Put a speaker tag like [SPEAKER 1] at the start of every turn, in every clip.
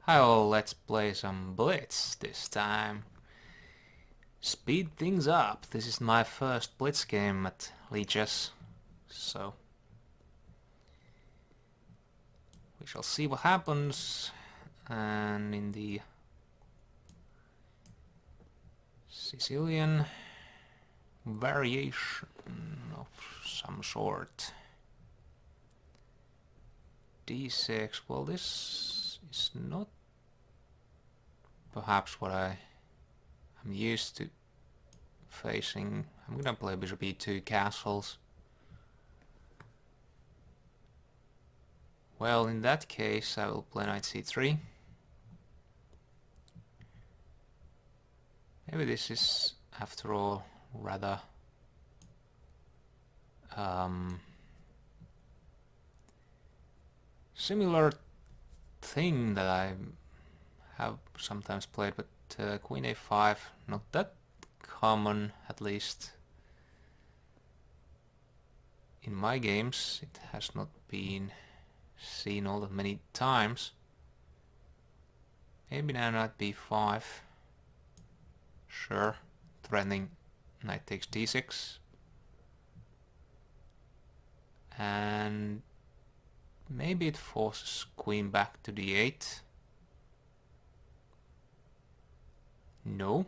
[SPEAKER 1] Hi all, let's play some blitz this time. Speed things up. This is my first blitz game at Leeches, so we shall see what happens. And in the Sicilian variation of some sort. D6, well this is not perhaps what I'm used to facing. I'm gonna play bishop e2 castles. Well, in that case I will play knight c3. Maybe this is after all rather similar thing that I have sometimes played, but queen a5, not that common, at least in my games. It has not been seen all that many times. Maybe now knight b5. Sure, threatening knight takes d6. And maybe it forces queen back to d8. No.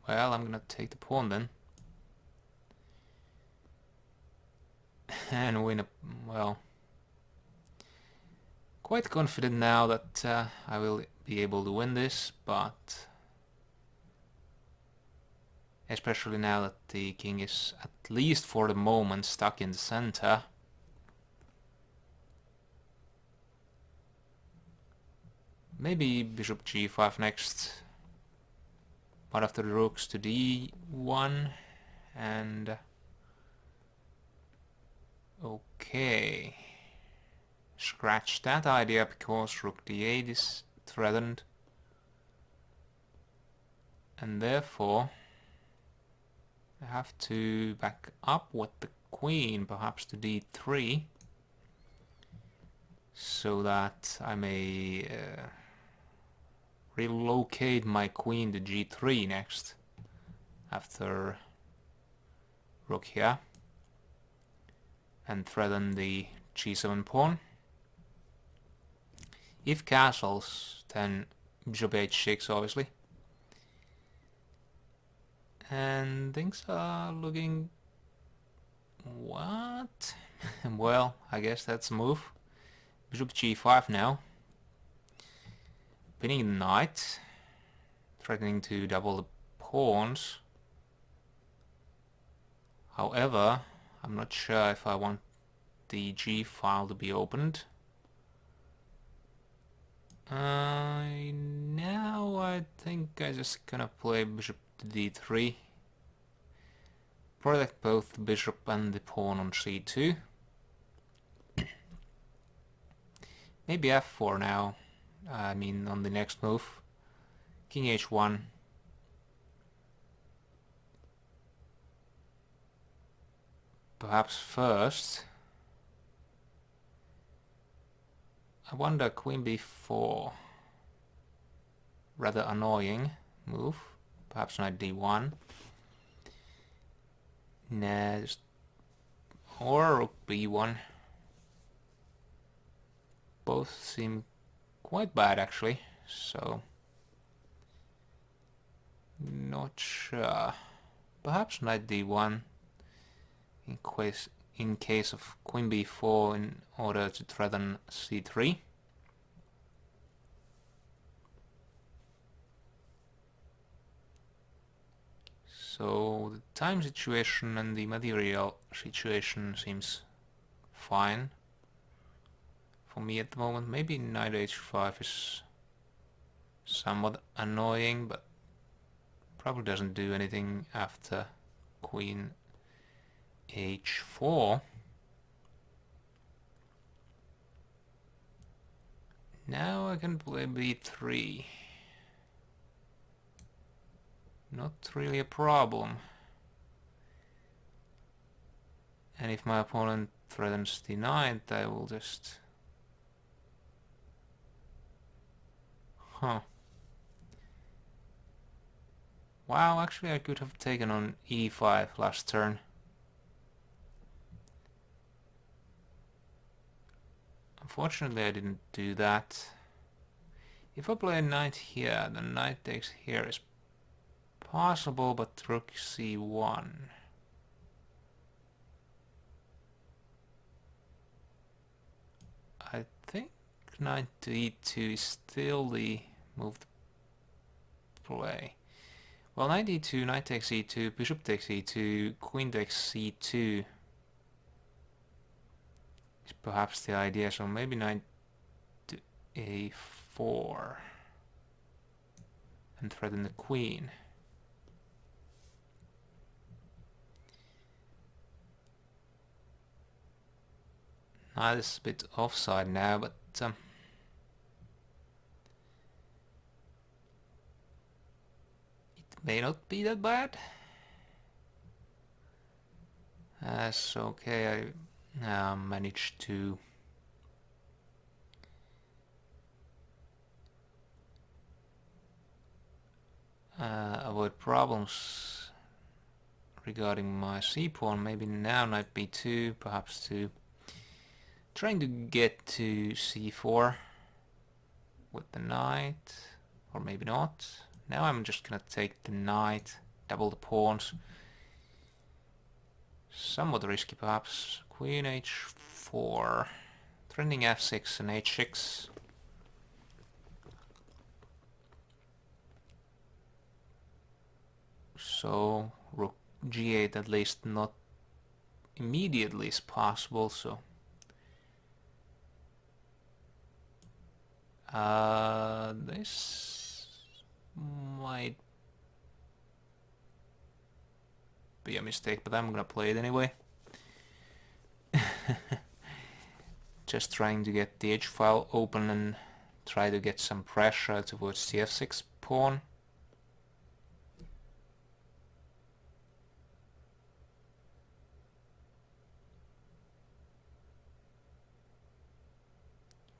[SPEAKER 1] Well, I'm gonna take the pawn then. And win a... well... quite confident now that I will be able to win this, but... especially now that the king is, at least for the moment, stuck in the center. Maybe bishop g5 next. But after the rooks to d1 and... okay. Scratch that idea because rook d8 is threatened. And therefore I have to back up with the queen, perhaps to d3, so that I may relocate my queen to g3 next after rook here and threaten the g7 pawn. If castles, then bishop h6 obviously. And things are looking... what? Well, I guess that's a move. Bishop g5 now. Pinning the knight. Threatening to double the pawns. However, I'm not sure if I want the g file to be opened. Now I think I'm just gonna play bishop to d3. Protect both the bishop and the pawn on c2. Maybe f4 now. I mean on the next move. King h1. Perhaps first. I wonder queen b4. Rather annoying move. Perhaps knight d1. Nah, just... or rook b1. Both seem quite bad actually, so... not sure. Perhaps knight d1 in case of queen b4 in order to threaten c3. So the time situation and the material situation seems fine for me at the moment. Maybe knight h5 is somewhat annoying, but probably doesn't do anything after queen h4. Now I can play b3. Not really a problem. And if my opponent threatens d9, I will just Huh. Wow, actually I could have taken on e5 last turn. Unfortunately I didn't do that. If I play knight here, then knight takes here is possible, but rook c1. I think knight to e2 is still the move to play. Well, knight e2, knight takes e2, bishop takes e2, queen takes c2 is perhaps the idea, so maybe knight to a4 and threaten the queen. Knight is a bit offside now, but may not be that bad. That's okay, I managed to avoid problems regarding my c-pawn. Maybe now knight b2, perhaps to trying to get to c4 with the knight, or maybe not. Now I'm just gonna take the knight, double the pawns. Somewhat risky perhaps. Queen h4, threatening f6 and h6. So rook g8 at least not immediately is possible, so this might be a mistake, but I'm gonna play it anyway. Just trying to get the h-file open and try to get some pressure towards the f6 pawn.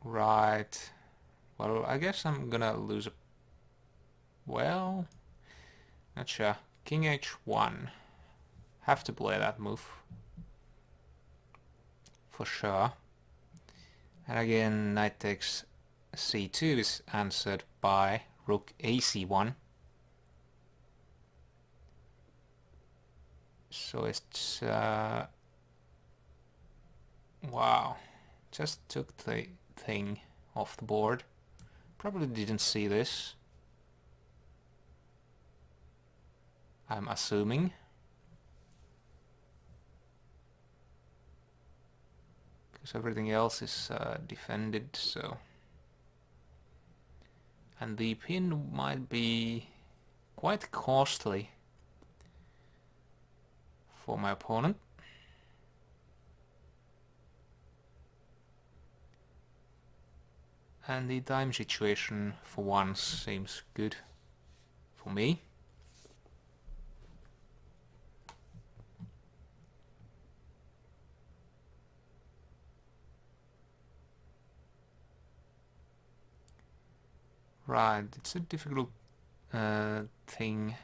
[SPEAKER 1] Right. Well, I guess I'm gonna lose a... Well, not sure. King h1. Have to play that move. For sure. And again, knight takes c2 is answered by rook ac1. So it's... wow. Just took the thing off the board. Probably didn't see this. I'm assuming. Because everything else is defended, so... And the pin might be quite costly for my opponent. And the time situation for once seems good for me. Right, it's a difficult thing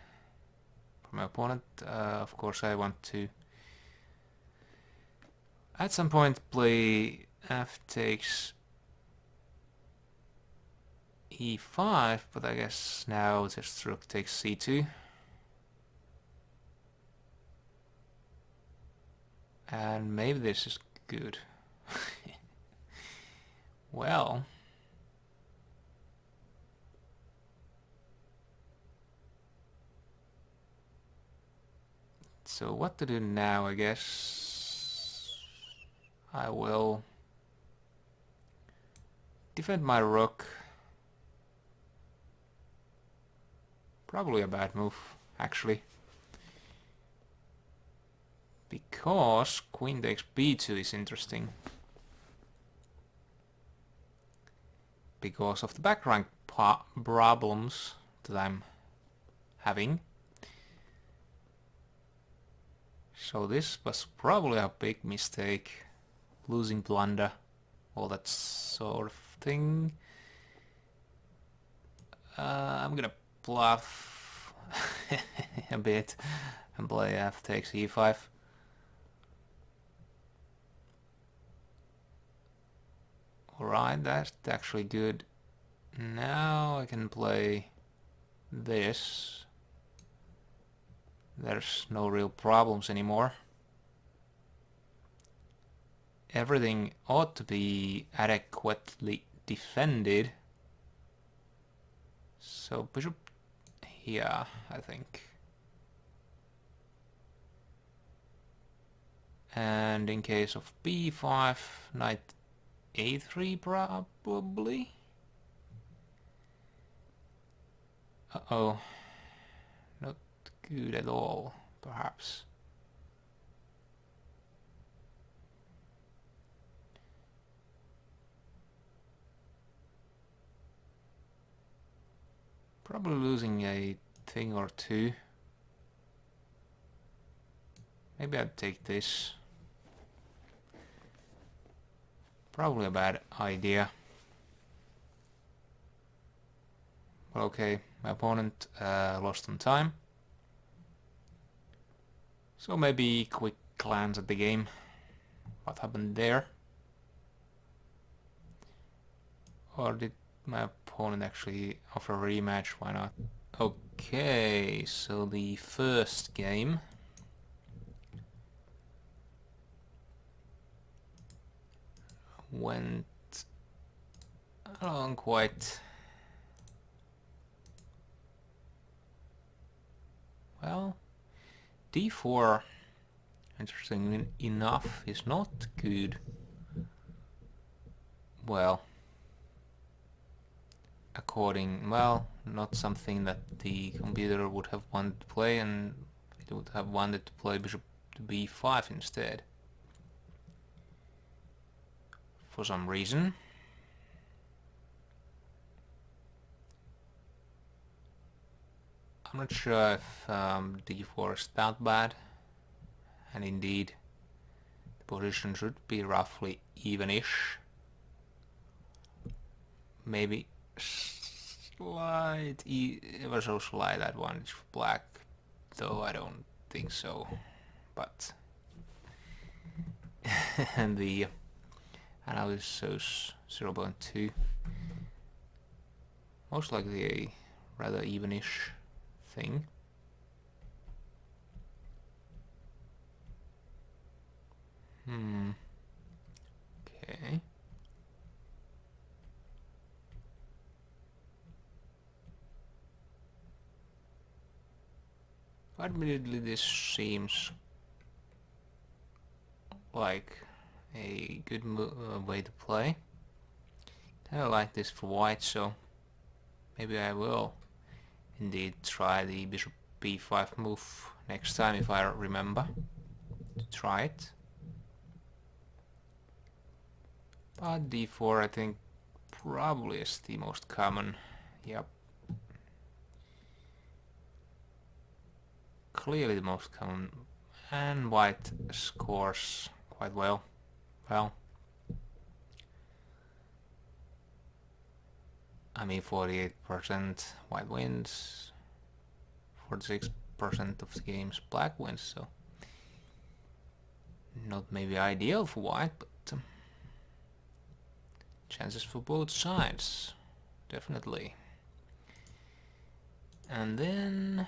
[SPEAKER 1] for my opponent. Of course I want to at some point play f takes e5, but I guess now just rook takes c2. And maybe this is good. Well... So what to do now? I guess I will defend my rook. Probably a bad move, actually. Because queen takes b2 is interesting. Because of the back rank problems that I'm having. So this was probably a big mistake, losing blunder, all that sort of thing. I'm gonna bluff a bit and play f takes e5. Alright, that's actually good. Now I can play this. There's no real problems anymore. Everything ought to be adequately defended. So bishop here, I think. And in case of b5, knight a3 probably. Uh-oh. Not good at all, perhaps. Probably losing a thing or two. Maybe I'd take this. Probably a bad idea. Well, okay, my opponent lost some time. So maybe quick glance at the game. What happened there? Or did my opponent actually offer a rematch? Why not? Okay, so the first game went along quite well. d4, interesting enough, is not good. Well, not something that the computer would have wanted to play, and it would have wanted to play bishop to b5 instead. For some reason. I'm not sure if d4 is that bad, and indeed the position should be roughly even-ish. Maybe ever so slight advantage for black, though I don't think so. But and the analysis shows 0.2. Most likely a rather even-ish thing. Okay. Admittedly, this seems like a good way to play. I like this for white, so maybe I will indeed try the bishop b5 move next time if I remember to try it. But d4 I think probably is the most common. Yep. Clearly the most common, and white scores quite well. Well, I mean 48% white wins, 46% of the games black wins, so not maybe ideal for white, but chances for both sides, definitely. And then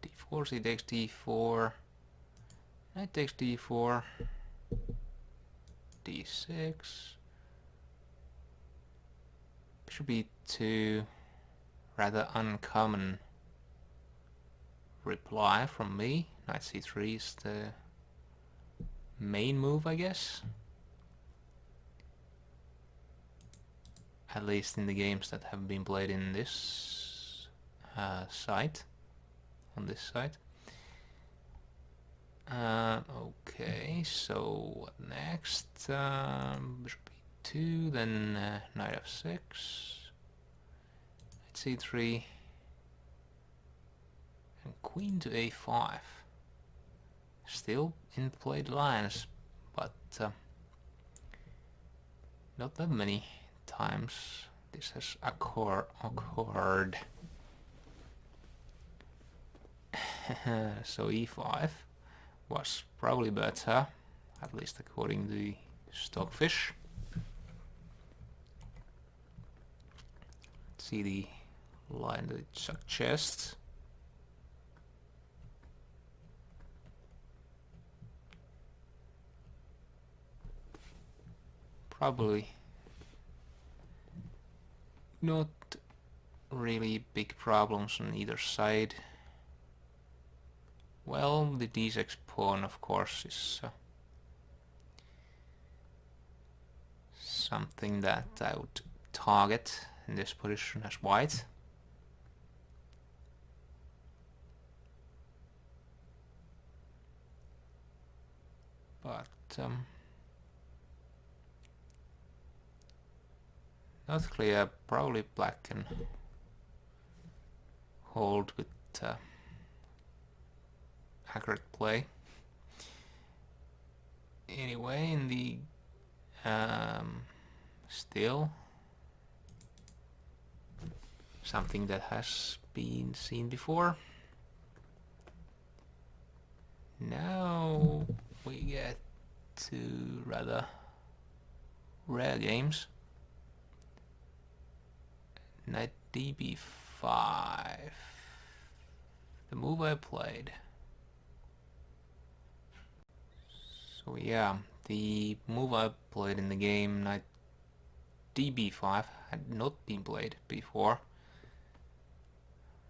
[SPEAKER 1] d4, c takes d4, knight takes d4, d6, bishop b2, rather uncommon reply from me. Knight c3 is the main move, I guess. At least in the games that have been played in this site, on this site. Okay, so what next? Bishop e2, then knight f6, knight c3, and queen to a5. Still in played lines, but not that many times this has occurred. So e5 was probably better, at least according to the Stockfish. Let's see the line that it suggests. Probably not really big problems on either side. Well, the d6 pawn, of course, is something that I would target in this position as white. But not clear. Probably black can hold with accurate play. Anyway, in the still something that has been seen before. Now we get to rather rare games. Knight db5, the move I played. So yeah, the move I played in the game, knight db5, had not been played before.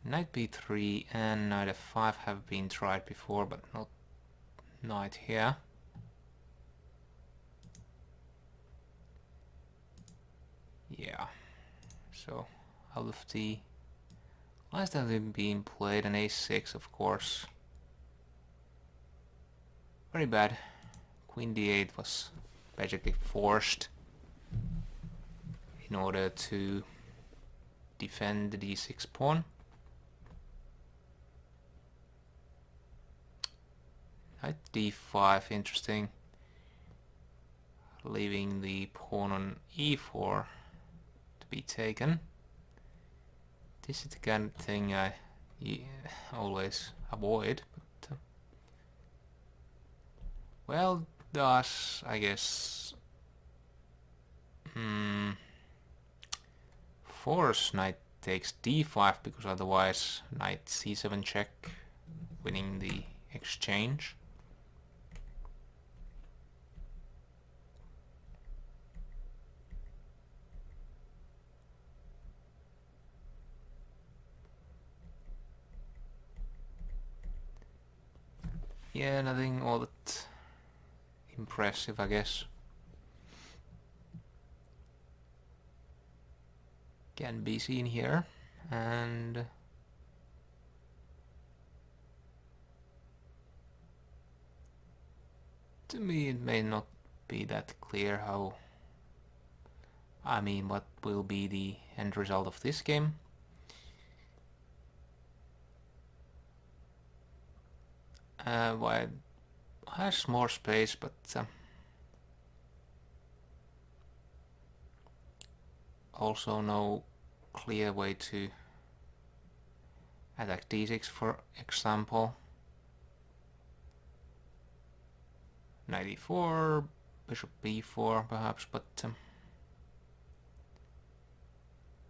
[SPEAKER 1] Knight b3 and knight f5 have been tried before, but not knight here. Yeah, so out of the last that have been played, an a6, of course. Very bad. Queen d8 was basically forced in order to defend the d6 pawn. Knight d5, interesting. Leaving the pawn on e4 to be taken. This is the kind of thing I always avoid. But, well, thus, I guess, force knight takes d5, because otherwise knight c7 check, winning the exchange. Yeah, nothing all that impressive, I guess. Can be seen here, and to me it may not be that clear how, I mean, what will be the end result of this game. White has more space, but also no clear way to attack d6, for example. Knight e4, bishop b4 perhaps, but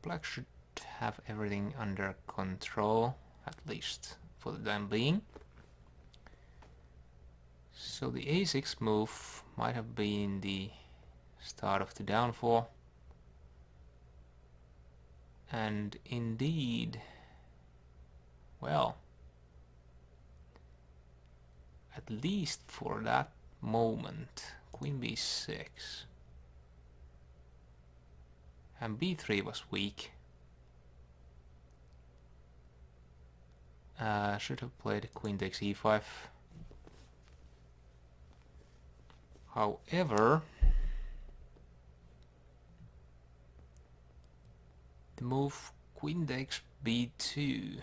[SPEAKER 1] black should have everything under control, at least for the time being. So the a6 move might have been the start of the downfall. And indeed, well, at least for that moment, queen b6 and b3 was weak. Should have played queen takes e5. However, the move queen takes b2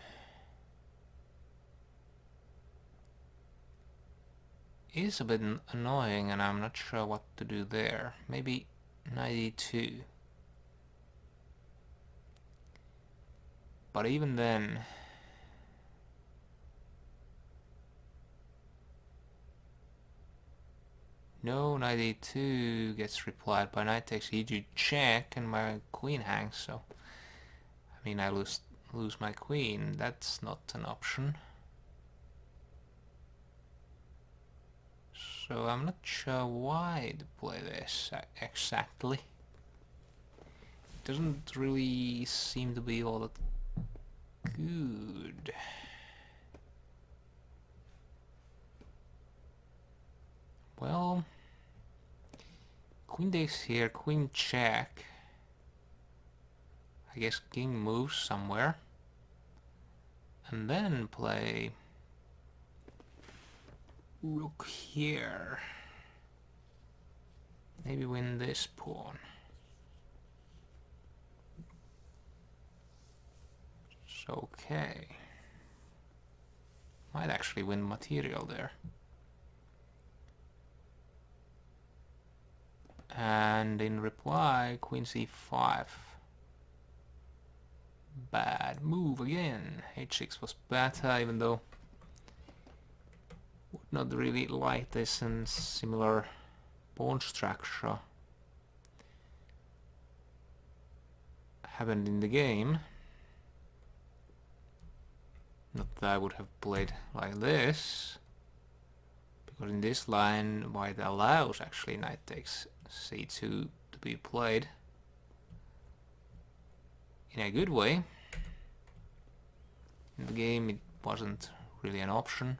[SPEAKER 1] is a bit annoying, and I'm not sure what to do there. Maybe knight e2. But even then... No, knight e2 gets replied by knight takes e2 check, and my queen hangs, so... I mean, I lose my queen. That's not an option. So I'm not sure why to play this exactly. It doesn't really seem to be all that good. Well, queen takes here, queen check. I guess king moves somewhere. And then play rook here. Maybe win this pawn. So, okay. Might actually win material there. And in reply, queen c5. Bad move again. h6 was better, even though would not really like this and similar pawn structure happened in the game. Not that I would have played like this, because in this line white allows actually knight takes c2 to be played in a good way. In the game it wasn't really an option.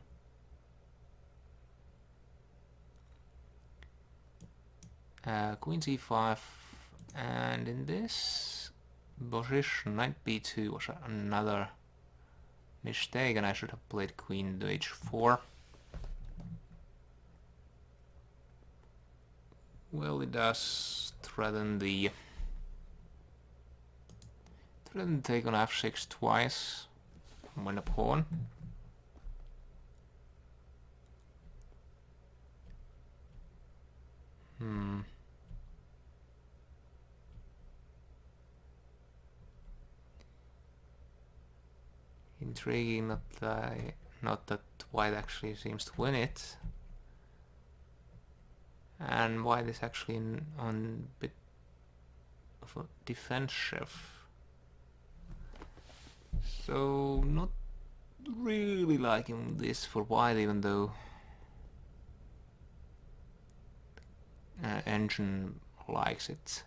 [SPEAKER 1] Queen c5, and in this position knight b2 was another mistake, and I should have played queen to h4. Well, it does threaten the take on f6 twice and win a pawn. Intriguing, not that white actually seems to win it, and white is actually on a bit of a defensive, so not really liking this for white, even though engine likes it,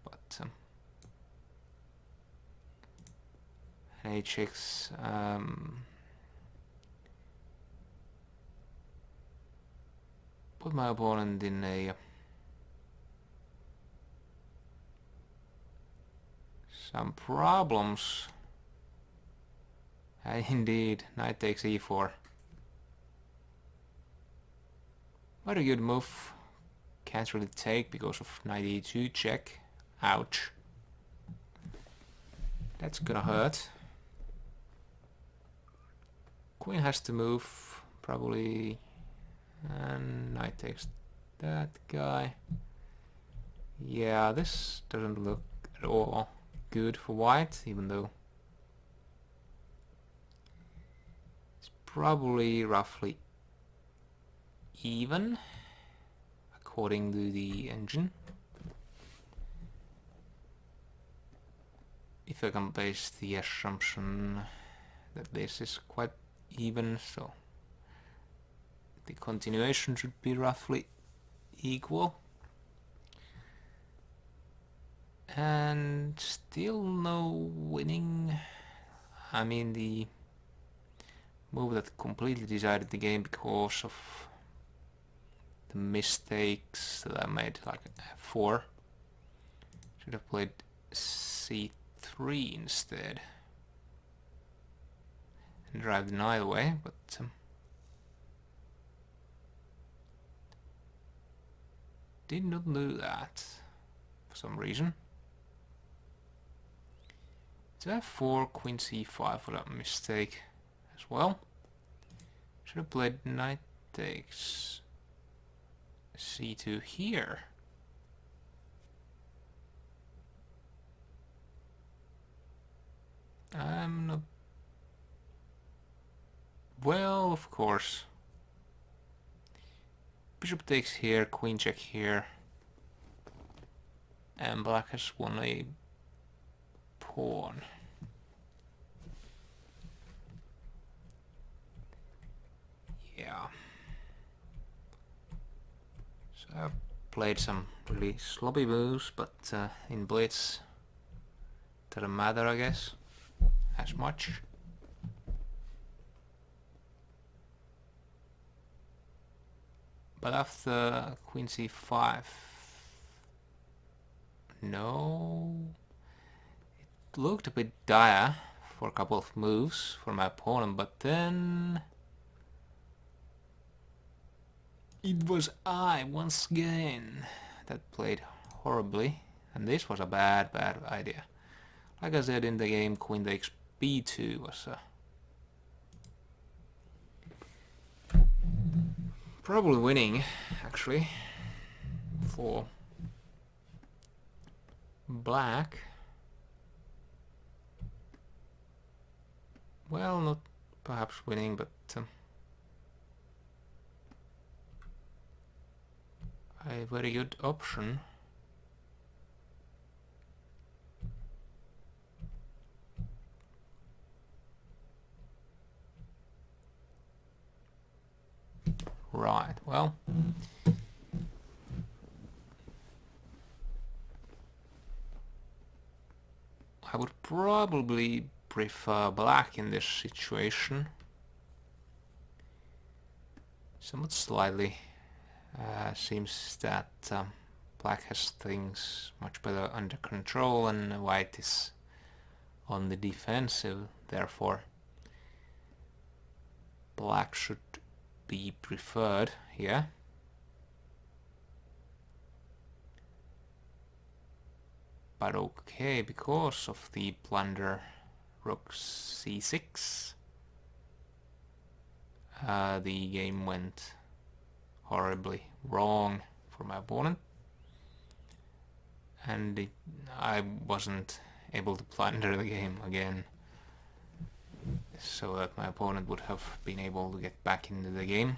[SPEAKER 1] but h6 put my opponent in a some problems. Indeed, knight takes e4. Very good move. Can't really take because of knight e2 check. Ouch. That's gonna hurt. Queen has to move, probably, and knight takes that guy. Yeah, this doesn't look at all good for white, even though it's probably roughly even, according to the engine. If I can base the assumption that this is quite even, so the continuation should be roughly equal. And still no winning. I mean, the move that completely decided the game because of the mistakes that I made, like f4. Should have played c3 instead and drive the knight away, but did not do that for some reason. So f4, queen c5 for that mistake as well. Should have played knight takes c2 here. I'm not Well, of course. Bishop takes here, queen check here. And black has won a pawn. Yeah. So I played some really sloppy moves, but in blitz doesn't matter, I guess, as much. But after queen c5, no, it looked a bit dire for a couple of moves for my opponent, but then it was I once again that played horribly, and this was a bad idea. Like I said in the game, queen takes b2 was probably winning, actually, for black. Well, not perhaps winning, but a very good option. Right, well, I would probably prefer black in this situation. Somewhat slightly. Seems that black has things much better under control and white is on the defensive, therefore black should be preferred here. But okay, because of the blunder rook c6, the game went horribly wrong for my opponent, and I wasn't able to plunder the game again, so that my opponent would have been able to get back into the game.